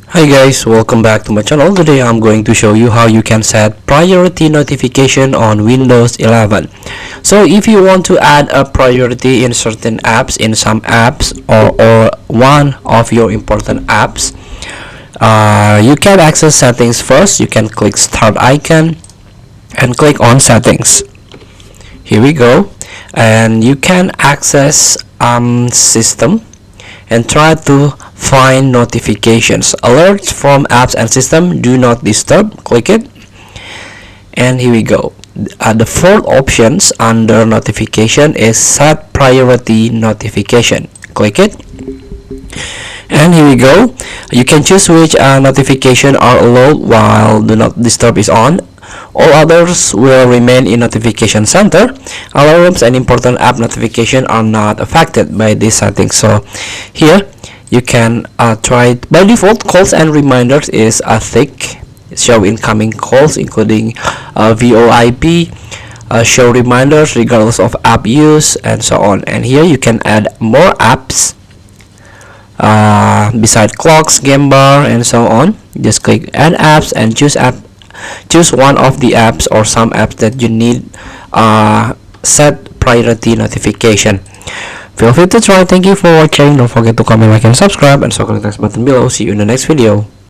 Hi guys, welcome back to my channel. Today I'm going to show you how you can set priority notification on Windows 11. So if you want to add a priority in certain apps, in some apps or one of your important apps, you can access settings first. You can click start icon and click on settings. Here we go, and you can access system and try to find notifications. Alerts from apps and system, do not disturb. Click it, and here we go. The fourth options under notification is set priority notification. Click it, and here we go. You can choose which notification are allowed while do not disturb is on. All others will remain in notification center. Alarms and important app notification are not affected by this setting. So here you can try it. By default, calls and reminders is thick. Show incoming calls including VoIP, show reminders regardless of app use, and so on. And here you can add more apps beside clocks, game bar, and so on. Just click add apps and choose one of the apps or some apps that you need set priority notification. Feel free to try. Thank you for watching. Don't forget to comment, like, and subscribe, and so click the next button below. See you in the next video.